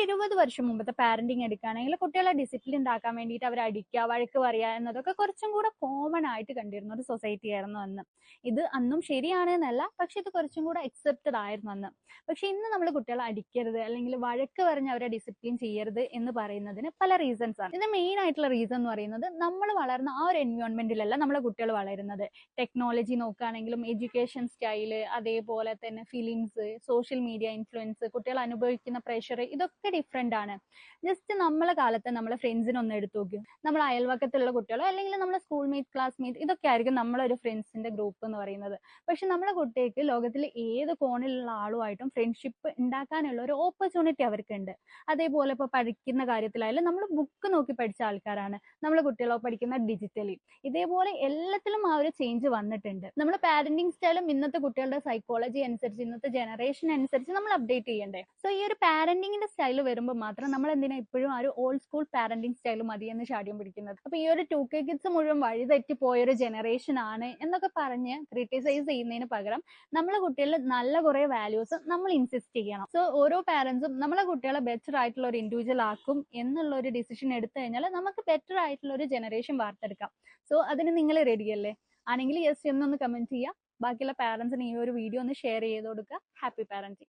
20 വർഷം മുമ്പത്തെ പാരന്റിങ് എടുക്കുകയാണെങ്കിൽ കുട്ടികളെ ഡിസിപ്ലിൻ ആക്കാൻ വേണ്ടിയിട്ട് അവർ അടിക്കുക, വഴക്ക് പറയുക എന്നതൊക്കെ കുറച്ചും കൂടെ കോമൺ ആയിട്ട് കണ്ടിരുന്ന ഒരു സൊസൈറ്റി ആയിരുന്നു അന്ന്. ഇത് അന്നും ശരിയാണ് എന്നല്ല, പക്ഷെ ഇത് കുറച്ചും കൂടെ അക്സെപ്റ്റഡ് ആയിരുന്നു അന്ന്. പക്ഷെ ഇന്ന് നമ്മൾ കുട്ടികളെ അടിക്കരുത് അല്ലെങ്കിൽ വഴക്ക് പറഞ്ഞ് അവരെ ഡിസിപ്ലിൻ ചെയ്യരുത് എന്ന് പറയുന്നതിന് പല റീസൺസ് ആണ്. ഇതിന്റെ മെയിൻ ആയിട്ടുള്ള റീസൺ എന്ന് പറയുന്നത് നമ്മൾ വളർന്ന ആ ഒരു എൻവയോൺമെന്റിലല്ല നമ്മളെ കുട്ടികൾ വളരുന്നത്. ടെക്നോളജി നോക്കുകയാണെങ്കിലും എഡ്യൂക്കേഷൻ സ്റ്റൈല്, അതേപോലെ തന്നെ ഫിലിംസ്, സോഷ്യൽ മീഡിയ ഇൻഫ്ലുവൻസ്, കുട്ടികൾ അനുഭവിക്കുന്ന പ്രഷർ, ഇതൊക്കെ ഡിഫറെന്റ് ആണ്. ജസ്റ്റ് നമ്മളെ കാലത്ത് നമ്മളെ ഫ്രണ്ട്സിനെ ഒന്ന് എടുത്തു നോക്കും. നമ്മൾ അയൽവക്കത്തുള്ള കുട്ടികളോ അല്ലെങ്കിൽ നമ്മളെ സ്കൂൾ മേറ്റ്, ക്ലാസ്മേറ്റ്, ഇതൊക്കെ ആയിരിക്കും നമ്മളൊരു ഫ്രണ്ട്സിന്റെ ഗ്രൂപ്പ് എന്ന് പറയുന്നത്. പക്ഷെ നമ്മളെ കുട്ടികൾക്ക് ലോകത്തിലെ ഏത് കോണിലുള്ള ആളുമായിട്ടും ഫ്രണ്ട്ഷിപ്പ് ഉണ്ടാക്കാനുള്ള ഒരു ഓപ്പർച്യൂണിറ്റി അവർക്കുണ്ട്. അതേപോലെ ഇപ്പോൾ പഠിക്കുന്ന കാര്യത്തിലായാലും നമ്മൾ ബുക്ക് നോക്കി പഠിച്ച ആൾക്കാരാണ്, നമ്മളെ കുട്ടികളോ പഠിക്കുന്ന ഡിജിറ്റലി. ഇതേപോലെ എല്ലാത്തിലും ആ ഒരു ചേഞ്ച് വന്നിട്ടുണ്ട്. നമ്മുടെ പാരന്റിങ് സ്റ്റൈലും ഇന്നത്തെ കുട്ടികളുടെ സൈക്കോളജി അനുസരിച്ച്, ഇന്നത്തെ ജനറേഷൻ അനുസരിച്ച് നമ്മൾ അപ്ഡേറ്റ് ചെയ്യണ്ടേ. സോ ഈ ഒരു പാരന്റിങ്ങിന്റെ സ്റ്റൈൽ വരുമ്പോൾ മാത്രം നമ്മൾ എന്തിനാ ഇപ്പോഴും ആ ഒരു ഓൾഡ് സ്കൂൾ പാരന്റിങ് സ്റ്റൈൽ മതി എന്ന് ചാടിയം പിടിക്കുന്നത്. അപ്പൊ ഈ ഒരു 2K കിഡ്സ് മുഴുവൻ വഴിതെറ്റി പോയൊരു ജനറേഷൻ ആണ് എന്നൊക്കെ പറഞ്ഞ് ക്രിട്ടിസൈസ് ചെയ്യുന്നതിന് പകരം നമ്മളെ കുട്ടികളിൽ നല്ല കുറെ വാല്യൂസ് നമ്മൾ ഇൻസിസ്റ്റ് ചെയ്യണം. സോ ഓരോ പാരന്റ്സും നമ്മളെ കുട്ടികളെ ബെറ്റർ ആയിട്ടുള്ള ഒരു ഇൻഡിവിജ്വൽ ആക്കും എന്നുള്ള ഒരു ഡിസിഷൻ എടുത്തു കഴിഞ്ഞാൽ നമുക്ക് ബെറ്റർ ആയിട്ടുള്ള ഒരു ജനറേഷൻ വാർത്തെടുക്കാം. സോ അതിന് നിങ്ങൾ റെഡിയല്ലേ? ആണെങ്കിൽ യെസ് എന്നൊന്ന് കമന്റ് ചെയ്യുക. ബാക്കിയുള്ള പാരന്റ്സിന് ഈ ഒരു വീഡിയോ ഒന്ന് ഷെയർ ചെയ്ത് കൊടുക്കുക. Happy parenting.